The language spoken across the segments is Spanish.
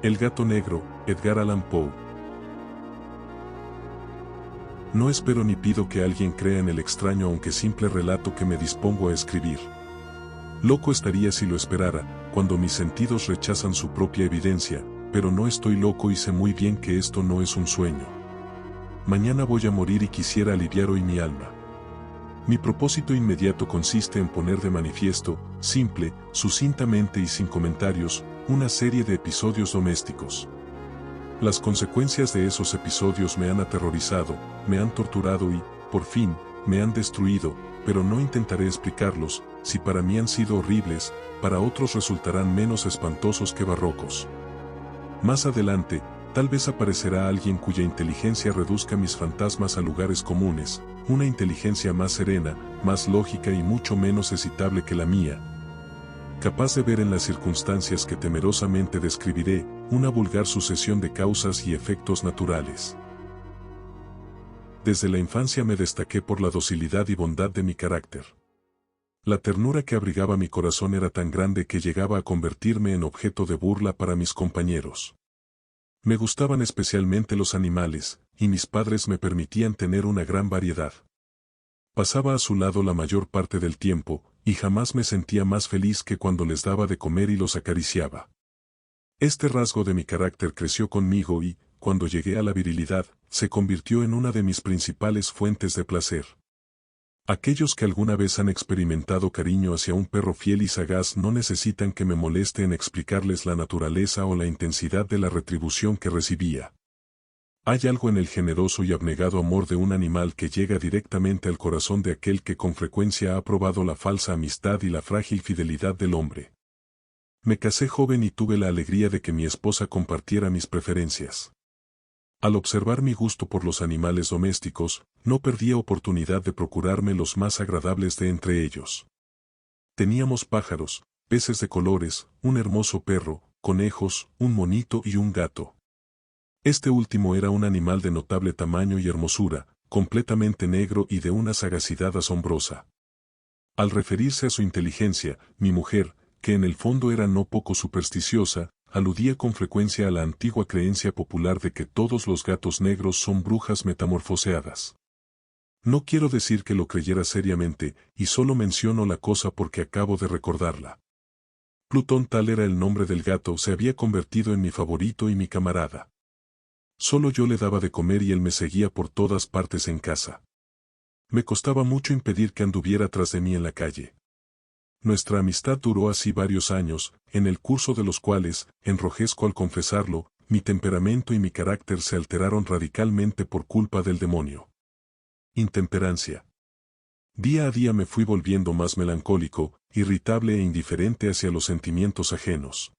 El gato negro, Edgar Allan Poe. No espero ni pido que alguien crea en el extraño aunque simple relato que me dispongo a escribir. Loco estaría si lo esperara, cuando mis sentidos rechazan su propia evidencia, pero no estoy loco y sé muy bien que esto no es un sueño. Mañana voy a morir y quisiera aliviar hoy mi alma. Mi propósito inmediato consiste en poner de manifiesto, simple, sucintamente y sin comentarios, una serie de episodios domésticos. Las consecuencias de esos episodios me han aterrorizado, me han torturado y, por fin, me han destruido, pero no intentaré explicarlos. Si para mí han sido horribles, para otros resultarán menos espantosos que barrocos. Más adelante, tal vez aparecerá alguien cuya inteligencia reduzca mis fantasmas a lugares comunes, una inteligencia más serena, más lógica y mucho menos excitable que la mía, capaz de ver en las circunstancias que temerosamente describiré, una vulgar sucesión de causas y efectos naturales. Desde la infancia me destaqué por la docilidad y bondad de mi carácter. La ternura que abrigaba mi corazón era tan grande que llegaba a convertirme en objeto de burla para mis compañeros. Me gustaban especialmente los animales, y mis padres me permitían tener una gran variedad. Pasaba a su lado la mayor parte del tiempo, y jamás me sentía más feliz que cuando les daba de comer y los acariciaba. Este rasgo de mi carácter creció conmigo y, cuando llegué a la virilidad, se convirtió en una de mis principales fuentes de placer. Aquellos que alguna vez han experimentado cariño hacia un perro fiel y sagaz no necesitan que me moleste en explicarles la naturaleza o la intensidad de la retribución que recibía. Hay algo en el generoso y abnegado amor de un animal que llega directamente al corazón de aquel que con frecuencia ha probado la falsa amistad y la frágil fidelidad del hombre. Me casé joven y tuve la alegría de que mi esposa compartiera mis preferencias. Al observar mi gusto por los animales domésticos, no perdía oportunidad de procurarme los más agradables de entre ellos. Teníamos pájaros, peces de colores, un hermoso perro, conejos, un monito y un gato. Este último era un animal de notable tamaño y hermosura, completamente negro y de una sagacidad asombrosa. Al referirse a su inteligencia, mi mujer, que en el fondo era no poco supersticiosa, aludía con frecuencia a la antigua creencia popular de que todos los gatos negros son brujas metamorfoseadas. No quiero decir que lo creyera seriamente, y solo menciono la cosa porque acabo de recordarla. Plutón, tal era el nombre del gato, se había convertido en mi favorito y mi camarada. Solo yo le daba de comer y él me seguía por todas partes en casa. Me costaba mucho impedir que anduviera tras de mí en la calle. Nuestra amistad duró así varios años, en el curso de los cuales, enrojezco al confesarlo, mi temperamento y mi carácter se alteraron radicalmente por culpa del demonio. Intemperancia. Día a día me fui volviendo más melancólico, irritable e indiferente hacia los sentimientos ajenos.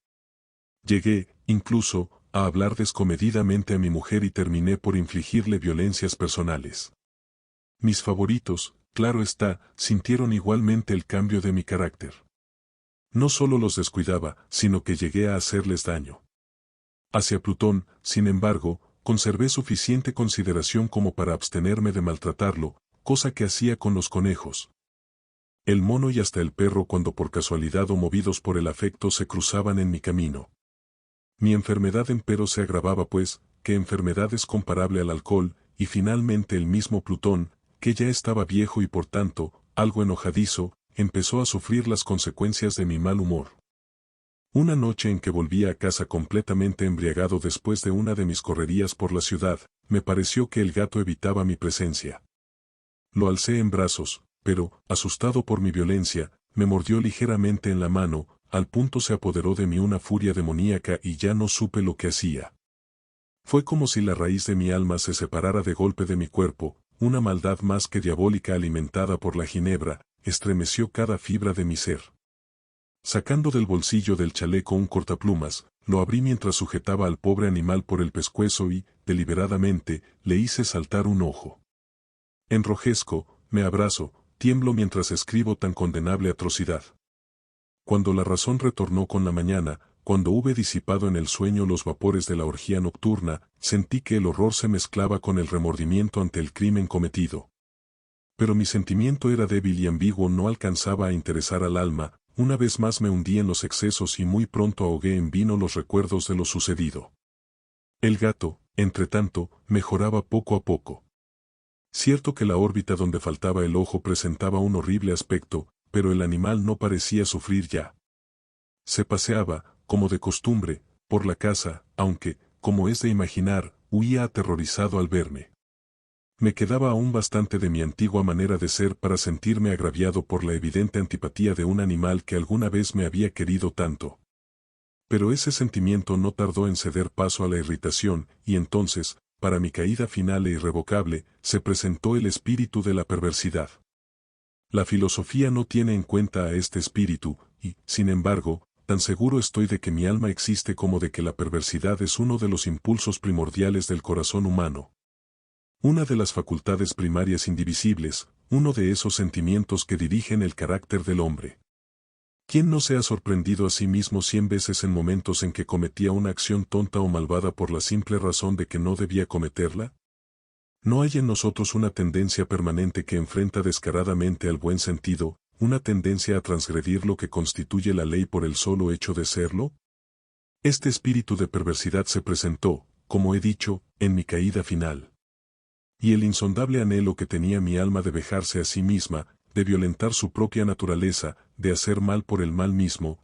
Llegué, incluso, a hablar descomedidamente a mi mujer y terminé por infligirle violencias personales. Mis favoritos, claro está, sintieron igualmente el cambio de mi carácter. No solo los descuidaba, sino que llegué a hacerles daño. Hacia Plutón, sin embargo, conservé suficiente consideración como para abstenerme de maltratarlo, cosa que hacía con los conejos, el mono y hasta el perro cuando por casualidad o movidos por el afecto se cruzaban en mi camino. Mi enfermedad empero se agravaba pues, ¿qué enfermedad es comparable al alcohol? Y finalmente el mismo Plutón, que ya estaba viejo y por tanto, algo enojadizo, empezó a sufrir las consecuencias de mi mal humor. Una noche en que volvía a casa completamente embriagado después de una de mis correrías por la ciudad, me pareció que el gato evitaba mi presencia. Lo alcé en brazos, pero, asustado por mi violencia, me mordió ligeramente en la mano, al punto se apoderó de mí una furia demoníaca y ya no supe lo que hacía. Fue como si la raíz de mi alma se separara de golpe de mi cuerpo, una maldad más que diabólica alimentada por la ginebra, estremeció cada fibra de mi ser. Sacando del bolsillo del chaleco un cortaplumas, lo abrí mientras sujetaba al pobre animal por el pescuezo y, deliberadamente, le hice saltar un ojo. Enrojezco, me abrazo, tiemblo mientras escribo tan condenable atrocidad. Cuando la razón retornó con la mañana, cuando hube disipado en el sueño los vapores de la orgía nocturna, sentí que el horror se mezclaba con el remordimiento ante el crimen cometido. Pero mi sentimiento era débil y ambiguo, no alcanzaba a interesar al alma, una vez más me hundí en los excesos y muy pronto ahogué en vino los recuerdos de lo sucedido. El gato, entretanto, mejoraba poco a poco. Cierto que la órbita donde faltaba el ojo presentaba un horrible aspecto, pero el animal no parecía sufrir ya. Se paseaba, como de costumbre, por la casa, aunque, como es de imaginar, huía aterrorizado al verme. Me quedaba aún bastante de mi antigua manera de ser para sentirme agraviado por la evidente antipatía de un animal que alguna vez me había querido tanto. Pero ese sentimiento no tardó en ceder paso a la irritación, y entonces, para mi caída final e irrevocable, se presentó el espíritu de la perversidad. La filosofía no tiene en cuenta a este espíritu, y, sin embargo, tan seguro estoy de que mi alma existe como de que la perversidad es uno de los impulsos primordiales del corazón humano. Una de las facultades primarias indivisibles, uno de esos sentimientos que dirigen el carácter del hombre. ¿Quién no se ha sorprendido a sí mismo 100 veces en momentos en que cometía una acción tonta o malvada por la simple razón de que no debía cometerla? ¿No hay en nosotros una tendencia permanente que enfrenta descaradamente al buen sentido, una tendencia a transgredir lo que constituye la ley por el solo hecho de serlo? Este espíritu de perversidad se presentó, como he dicho, en mi caída final. Y el insondable anhelo que tenía mi alma de vejarse a sí misma, de violentar su propia naturaleza, de hacer mal por el mal mismo,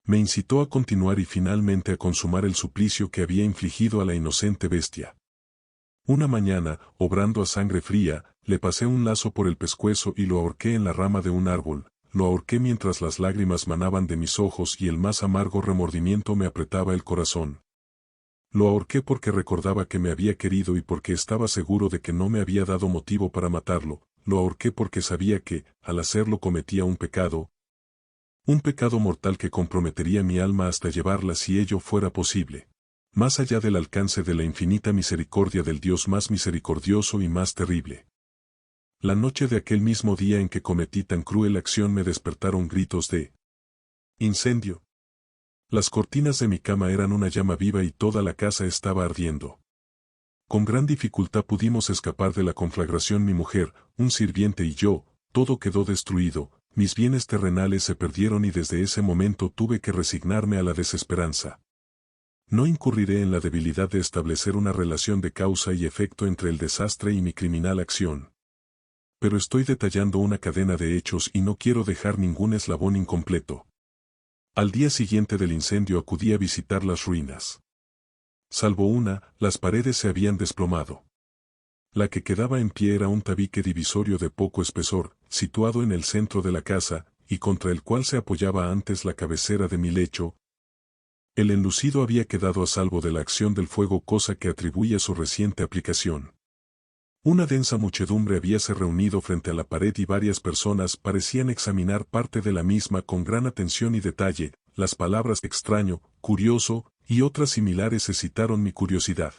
me incitó a continuar y finalmente a consumar el suplicio que había infligido a la inocente bestia. Una mañana, obrando a sangre fría, le pasé un lazo por el pescuezo y lo ahorqué en la rama de un árbol, lo ahorqué mientras las lágrimas manaban de mis ojos y el más amargo remordimiento me apretaba el corazón. Lo ahorqué porque recordaba que me había querido y porque estaba seguro de que no me había dado motivo para matarlo, lo ahorqué porque sabía que, al hacerlo cometía un pecado mortal que comprometería mi alma hasta llevarla si ello fuera posible, más allá del alcance de la infinita misericordia del Dios más misericordioso y más terrible. La noche de aquel mismo día en que cometí tan cruel acción me despertaron gritos de incendio. Las cortinas de mi cama eran una llama viva y toda la casa estaba ardiendo. Con gran dificultad pudimos escapar de la conflagración mi mujer, un sirviente y yo, todo quedó destruido, mis bienes terrenales se perdieron y desde ese momento tuve que resignarme a la desesperanza. No incurriré en la debilidad de establecer una relación de causa y efecto entre el desastre y mi criminal acción. Pero estoy detallando una cadena de hechos y no quiero dejar ningún eslabón incompleto. Al día siguiente del incendio acudí a visitar las ruinas. Salvo una, las paredes se habían desplomado. La que quedaba en pie era un tabique divisorio de poco espesor, situado en el centro de la casa, y contra el cual se apoyaba antes la cabecera de mi lecho. El enlucido había quedado a salvo de la acción del fuego, cosa que atribuye a su reciente aplicación. Una densa muchedumbre habíase reunido frente a la pared y varias personas parecían examinar parte de la misma con gran atención y detalle. Las palabras extraño, curioso, y otras similares excitaron mi curiosidad.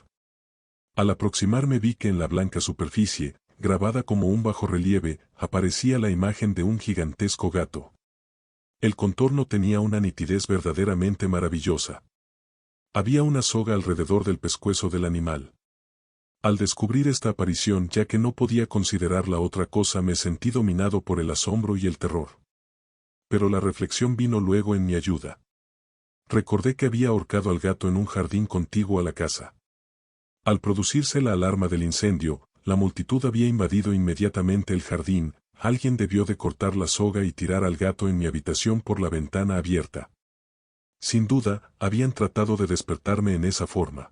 Al aproximarme vi que en la blanca superficie, grabada como un bajorrelieve, aparecía la imagen de un gigantesco gato. El contorno tenía una nitidez verdaderamente maravillosa. Había una soga alrededor del pescuezo del animal. Al descubrir esta aparición, ya que no podía considerarla otra cosa, me sentí dominado por el asombro y el terror. Pero la reflexión vino luego en mi ayuda. Recordé que había ahorcado al gato en un jardín contiguo a la casa. Al producirse la alarma del incendio, la multitud había invadido inmediatamente el jardín. Alguien debió de cortar la soga y tirar al gato en mi habitación por la ventana abierta. Sin duda, habían tratado de despertarme en esa forma.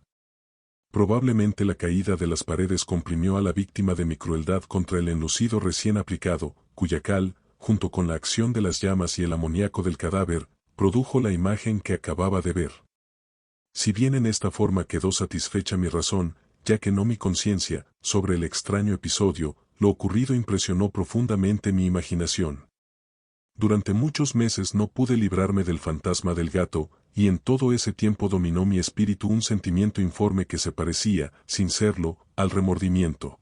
Probablemente la caída de las paredes comprimió a la víctima de mi crueldad contra el enlucido recién aplicado, cuya cal, junto con la acción de las llamas y el amoníaco del cadáver, produjo la imagen que acababa de ver. Si bien en esta forma quedó satisfecha mi razón, ya que no mi conciencia, sobre el extraño episodio, lo ocurrido impresionó profundamente mi imaginación. Durante muchos meses no pude librarme del fantasma del gato, y en todo ese tiempo dominó mi espíritu un sentimiento informe que se parecía, sin serlo, al remordimiento.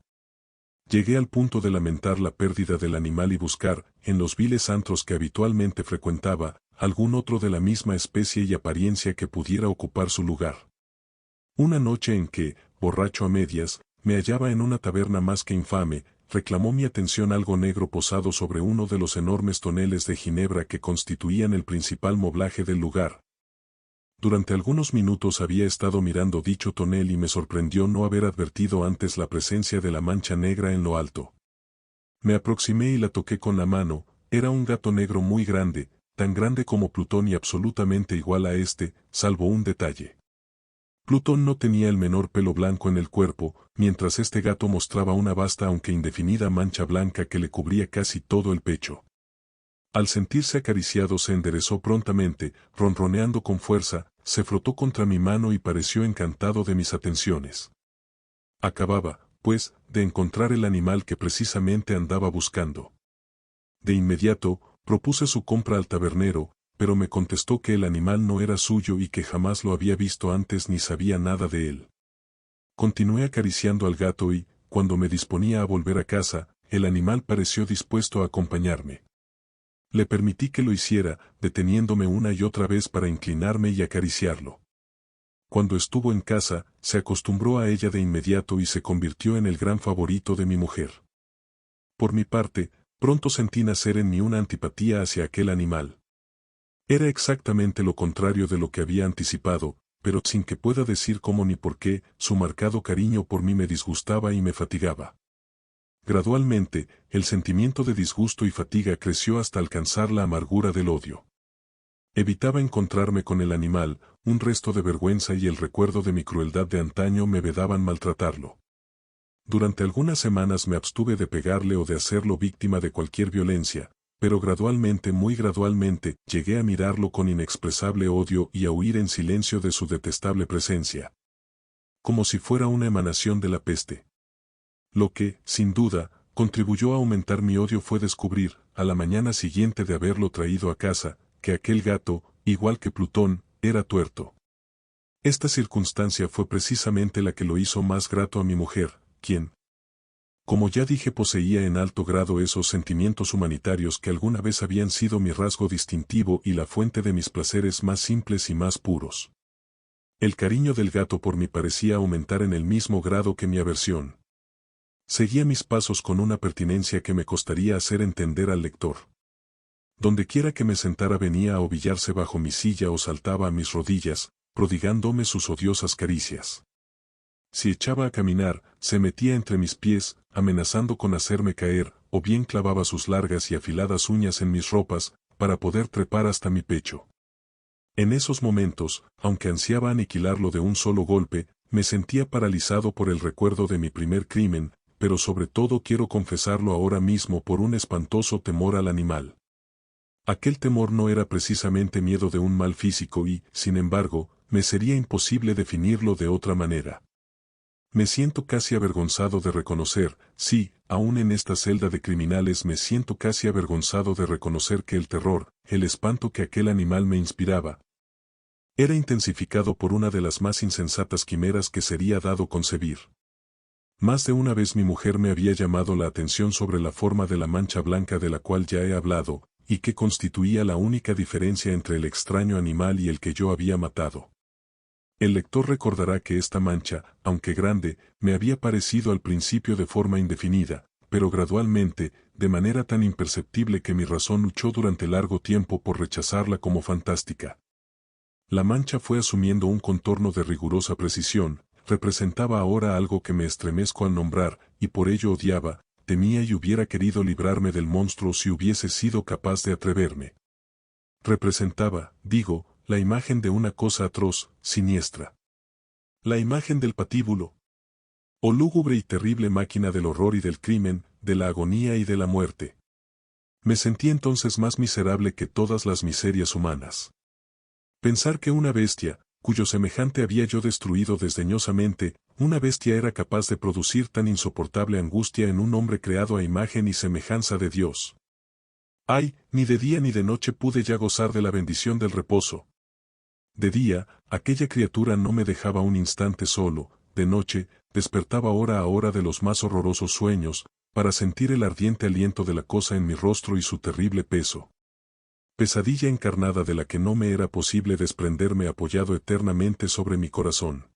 Llegué al punto de lamentar la pérdida del animal y buscar, en los viles antros que habitualmente frecuentaba, algún otro de la misma especie y apariencia que pudiera ocupar su lugar. Una noche en que, borracho a medias, me hallaba en una taberna más que infame, reclamó mi atención algo negro posado sobre uno de los enormes toneles de ginebra que constituían el principal moblaje del lugar. Durante algunos minutos había estado mirando dicho tonel y me sorprendió no haber advertido antes la presencia de la mancha negra en lo alto. Me aproximé y la toqué con la mano. Era un gato negro muy grande, tan grande como Plutón y absolutamente igual a este, salvo un detalle. Plutón no tenía el menor pelo blanco en el cuerpo, mientras este gato mostraba una vasta aunque indefinida mancha blanca que le cubría casi todo el pecho. Al sentirse acariciado se enderezó prontamente, ronroneando con fuerza, se frotó contra mi mano y pareció encantado de mis atenciones. Acababa, pues, de encontrar el animal que precisamente andaba buscando. De inmediato, propuse su compra al tabernero, pero me contestó que el animal no era suyo y que jamás lo había visto antes ni sabía nada de él. Continué acariciando al gato y, cuando me disponía a volver a casa, el animal pareció dispuesto a acompañarme. Le permití que lo hiciera, deteniéndome una y otra vez para inclinarme y acariciarlo. Cuando estuvo en casa, se acostumbró a ella de inmediato y se convirtió en el gran favorito de mi mujer. Por mi parte, pronto sentí nacer en mí una antipatía hacia aquel animal. Era exactamente lo contrario de lo que había anticipado, pero sin que pueda decir cómo ni por qué, su marcado cariño por mí me disgustaba y me fatigaba. Gradualmente, el sentimiento de disgusto y fatiga creció hasta alcanzar la amargura del odio. Evitaba encontrarme con el animal, un resto de vergüenza y el recuerdo de mi crueldad de antaño me vedaban maltratarlo. Durante algunas semanas me abstuve de pegarle o de hacerlo víctima de cualquier violencia, pero gradualmente, muy gradualmente, llegué a mirarlo con inexpresable odio y a huir en silencio de su detestable presencia. Como si fuera una emanación de la peste. Lo que, sin duda, contribuyó a aumentar mi odio fue descubrir, a la mañana siguiente de haberlo traído a casa, que aquel gato, igual que Plutón, era tuerto. Esta circunstancia fue precisamente la que lo hizo más grato a mi mujer, quien, como ya dije, poseía en alto grado esos sentimientos humanitarios que alguna vez habían sido mi rasgo distintivo y la fuente de mis placeres más simples y más puros. El cariño del gato por mí parecía aumentar en el mismo grado que mi aversión. Seguía mis pasos con una pertinencia que me costaría hacer entender al lector. Dondequiera que me sentara venía a ovillarse bajo mi silla o saltaba a mis rodillas, prodigándome sus odiosas caricias. Si echaba a caminar, se metía entre mis pies, amenazando con hacerme caer, o bien clavaba sus largas y afiladas uñas en mis ropas, para poder trepar hasta mi pecho. En esos momentos, aunque ansiaba aniquilarlo de un solo golpe, me sentía paralizado por el recuerdo de mi primer crimen, pero sobre todo quiero confesarlo ahora mismo por un espantoso temor al animal. Aquel temor no era precisamente miedo de un mal físico y, sin embargo, me sería imposible definirlo de otra manera. Me siento casi avergonzado de reconocer, sí, aún en esta celda de criminales me siento casi avergonzado de reconocer que el terror, el espanto que aquel animal me inspiraba, era intensificado por una de las más insensatas quimeras que sería dado concebir. Más de una vez mi mujer me había llamado la atención sobre la forma de la mancha blanca de la cual ya he hablado, y que constituía la única diferencia entre el extraño animal y el que yo había matado. El lector recordará que esta mancha, aunque grande, me había parecido al principio de forma indefinida, pero gradualmente, de manera tan imperceptible que mi razón luchó durante largo tiempo por rechazarla como fantástica. La mancha fue asumiendo un contorno de rigurosa precisión, representaba ahora algo que me estremezco al nombrar, y por ello odiaba, temía y hubiera querido librarme del monstruo si hubiese sido capaz de atreverme. Representaba, digo, la imagen de una cosa atroz, siniestra. La imagen del patíbulo. O lúgubre y terrible máquina del horror y del crimen, de la agonía y de la muerte. Me sentí entonces más miserable que todas las miserias humanas. Pensar que una bestia, cuyo semejante había yo destruido desdeñosamente, una bestia era capaz de producir tan insoportable angustia en un hombre creado a imagen y semejanza de Dios. Ay, ni de día ni de noche pude ya gozar de la bendición del reposo. De día, aquella criatura no me dejaba un instante solo, de noche, despertaba hora a hora de los más horrorosos sueños, para sentir el ardiente aliento de la cosa en mi rostro y su terrible peso. Pesadilla encarnada de la que no me era posible desprenderme apoyado eternamente sobre mi corazón.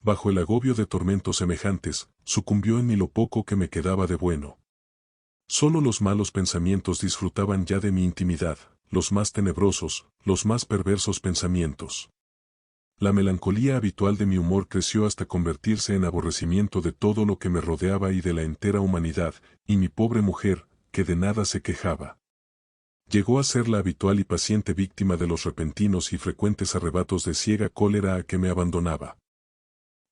bajo el agobio de tormentos semejantes, sucumbió en mí lo poco que me quedaba de bueno. Solo los malos pensamientos disfrutaban ya de mi intimidad, los más tenebrosos, los más perversos pensamientos. La melancolía habitual de mi humor creció hasta convertirse en aborrecimiento de todo lo que me rodeaba y de la entera humanidad, y mi pobre mujer, que de nada se quejaba. Llegó a ser la habitual y paciente víctima de los repentinos y frecuentes arrebatos de ciega cólera a que me abandonaba.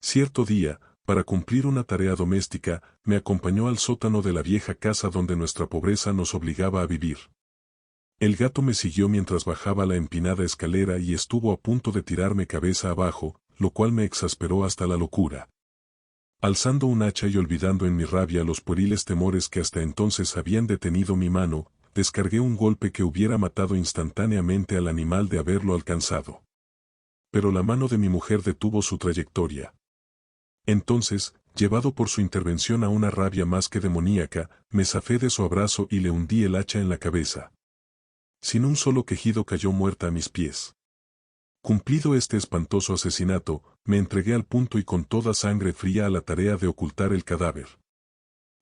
Cierto día, para cumplir una tarea doméstica, me acompañó al sótano de la vieja casa donde nuestra pobreza nos obligaba a vivir. El gato me siguió mientras bajaba la empinada escalera y estuvo a punto de tirarme cabeza abajo, lo cual me exasperó hasta la locura. Alzando un hacha y olvidando en mi rabia los pueriles temores que hasta entonces habían detenido mi mano, descargué un golpe que hubiera matado instantáneamente al animal de haberlo alcanzado. Pero la mano de mi mujer detuvo su trayectoria. Entonces, llevado por su intervención a una rabia más que demoníaca, me zafé de su abrazo y le hundí el hacha en la cabeza. Sin un solo quejido cayó muerta a mis pies. Cumplido este espantoso asesinato, me entregué al punto y con toda sangre fría a la tarea de ocultar el cadáver.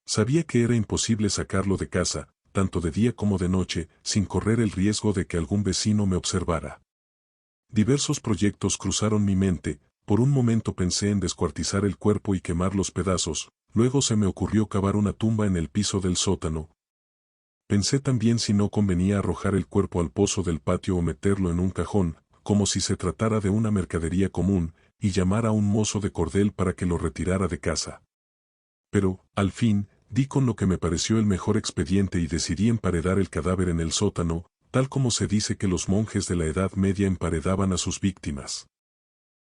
Sabía que era imposible sacarlo de casa, tanto de día como de noche, sin correr el riesgo de que algún vecino me observara. Diversos proyectos cruzaron mi mente. Por un momento pensé en descuartizar el cuerpo y quemar los pedazos, luego se me ocurrió cavar una tumba en el piso del sótano. Pensé también si no convenía arrojar el cuerpo al pozo del patio o meterlo en un cajón, como si se tratara de una mercadería común, y llamar a un mozo de cordel para que lo retirara de casa. Pero, al fin, di con lo que me pareció el mejor expediente y decidí emparedar el cadáver en el sótano, tal como se dice que los monjes de la Edad Media emparedaban a sus víctimas.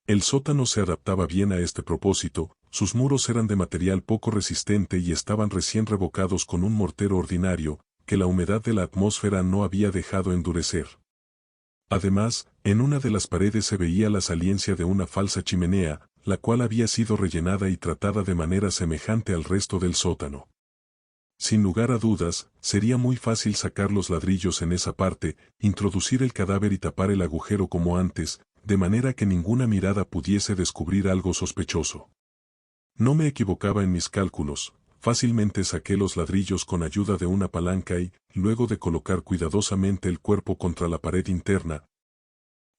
El sótano se adaptaba bien a este propósito, sus muros eran de material poco resistente y estaban recién revocados con un mortero ordinario, que la humedad de la atmósfera no había dejado endurecer. Además, en una de las paredes se veía la saliencia de una falsa chimenea, la cual había sido rellenada y tratada de manera semejante al resto del sótano. Sin lugar a dudas, sería muy fácil sacar los ladrillos en esa parte, introducir el cadáver y tapar el agujero como antes, de manera que ninguna mirada pudiese descubrir algo sospechoso. No me equivocaba en mis cálculos, fácilmente saqué los ladrillos con ayuda de una palanca y, luego de colocar cuidadosamente el cuerpo contra la pared interna,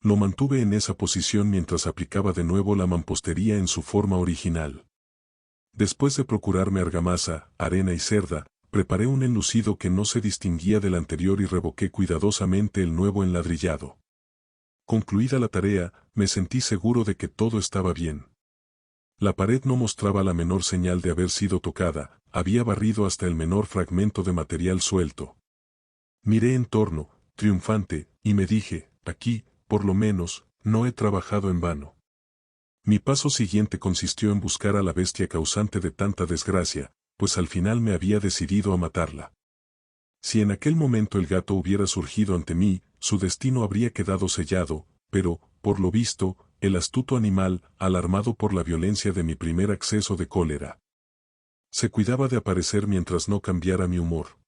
lo mantuve en esa posición mientras aplicaba de nuevo la mampostería en su forma original. Después de procurarme argamasa, arena y cerda, preparé un enlucido que no se distinguía del anterior y revoqué cuidadosamente el nuevo enladrillado. Concluida la tarea, me sentí seguro de que todo estaba bien. La pared no mostraba la menor señal de haber sido tocada, había barrido hasta el menor fragmento de material suelto. Miré en torno, triunfante, y me dije, aquí, por lo menos, no he trabajado en vano. Mi paso siguiente consistió en buscar a la bestia causante de tanta desgracia, pues al final me había decidido a matarla. Si en aquel momento el gato hubiera surgido ante mí, su destino habría quedado sellado, pero, por lo visto, el astuto animal, alarmado por la violencia de mi primer acceso de cólera, se cuidaba de aparecer mientras no cambiara mi humor.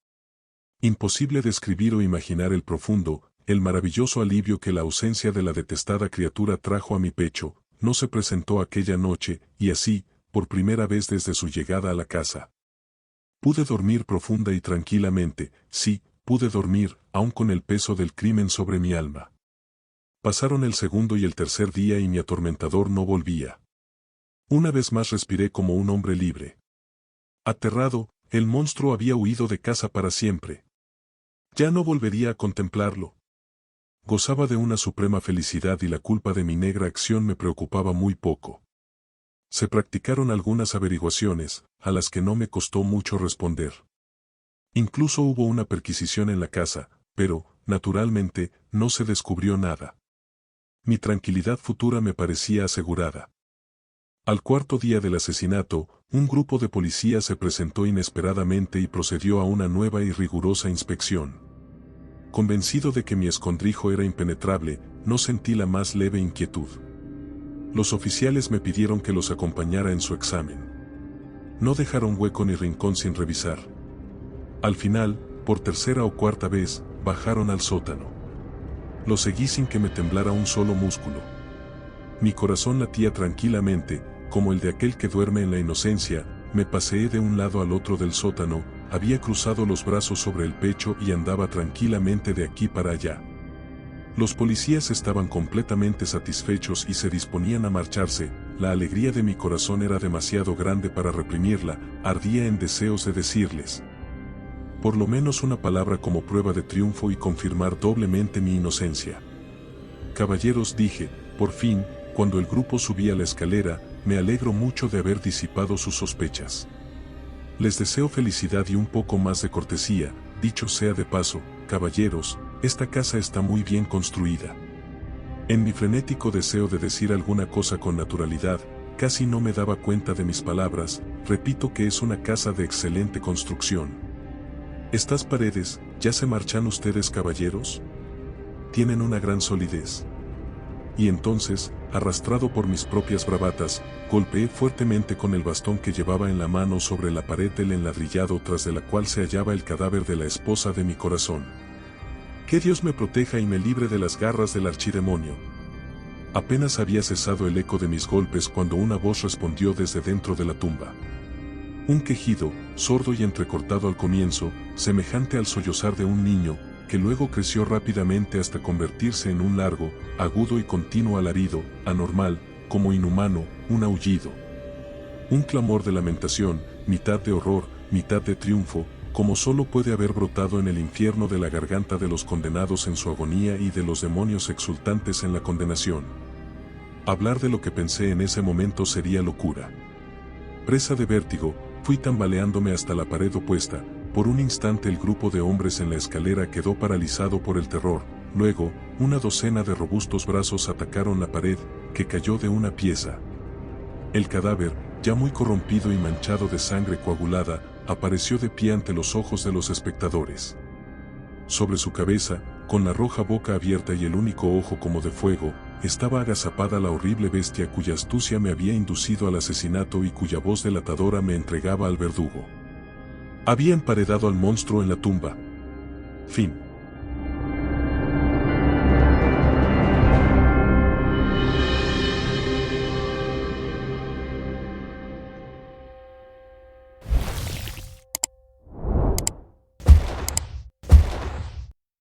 Imposible describir o imaginar el profundo, el maravilloso alivio que la ausencia de la detestada criatura trajo a mi pecho. No se presentó aquella noche, y así, por primera vez desde su llegada a la casa. Pude dormir profunda y tranquilamente, sí, pude dormir, aun con el peso del crimen sobre mi alma. Pasaron el segundo y el tercer día y mi atormentador no volvía. Una vez más respiré como un hombre libre. Aterrado, el monstruo había huido de casa para siempre. Ya no volvería a contemplarlo. Gozaba de una suprema felicidad y la culpa de mi negra acción me preocupaba muy poco. Se practicaron algunas averiguaciones, a las que no me costó mucho responder. Incluso hubo una perquisición en la casa, pero, naturalmente, no se descubrió nada. Mi tranquilidad futura me parecía asegurada. Al cuarto día del asesinato, un grupo de policías se presentó inesperadamente y procedió a una nueva y rigurosa inspección. Convencido de que mi escondrijo era impenetrable, no sentí la más leve inquietud. Los oficiales me pidieron que los acompañara en su examen. No dejaron hueco ni rincón sin revisar. Al final, por tercera o cuarta vez, bajaron al sótano. Lo seguí sin que me temblara un solo músculo. Mi corazón latía tranquilamente, como el de aquel que duerme en la inocencia, me paseé de un lado al otro del sótano, había cruzado los brazos sobre el pecho y andaba tranquilamente de aquí para allá. Los policías estaban completamente satisfechos y se disponían a marcharse, la alegría de mi corazón era demasiado grande para reprimirla, ardía en deseos de decirles por lo menos una palabra como prueba de triunfo y confirmar doblemente mi inocencia. Caballeros, dije, por fin, cuando el grupo subía la escalera, me alegro mucho de haber disipado sus sospechas. Les deseo felicidad y un poco más de cortesía, dicho sea de paso, caballeros, esta casa está muy bien construida. En mi frenético deseo de decir alguna cosa con naturalidad, casi no me daba cuenta de mis palabras, repito que es una casa de excelente construcción. Estas paredes, ¿ya se marchan ustedes, caballeros? Tienen una gran solidez. Y entonces, arrastrado por mis propias bravatas, golpeé fuertemente con el bastón que llevaba en la mano sobre la pared del enladrillado tras de la cual se hallaba el cadáver de la esposa de mi corazón. Que Dios me proteja y me libre de las garras del archidemonio. Apenas había cesado el eco de mis golpes cuando una voz respondió desde dentro de la tumba. Un quejido, sordo y entrecortado al comienzo, semejante al sollozar de un niño, que luego creció rápidamente hasta convertirse en un largo, agudo y continuo alarido, anormal, como inhumano, un aullido. Un clamor de lamentación, mitad de horror, mitad de triunfo, como solo puede haber brotado en el infierno de la garganta de los condenados en su agonía y de los demonios exultantes en la condenación. Hablar de lo que pensé en ese momento sería locura. Presa de vértigo, fui tambaleándome hasta la pared opuesta. Por un instante el grupo de hombres en la escalera quedó paralizado por el terror, luego, una docena de robustos brazos atacaron la pared, que cayó de una pieza. El cadáver, ya muy corrompido y manchado de sangre coagulada, apareció de pie ante los ojos de los espectadores. Sobre su cabeza, con la roja boca abierta y el único ojo como de fuego, estaba agazapada la horrible bestia cuya astucia me había inducido al asesinato y cuya voz delatadora me entregaba al verdugo. Había emparedado al monstruo en la tumba. Fin.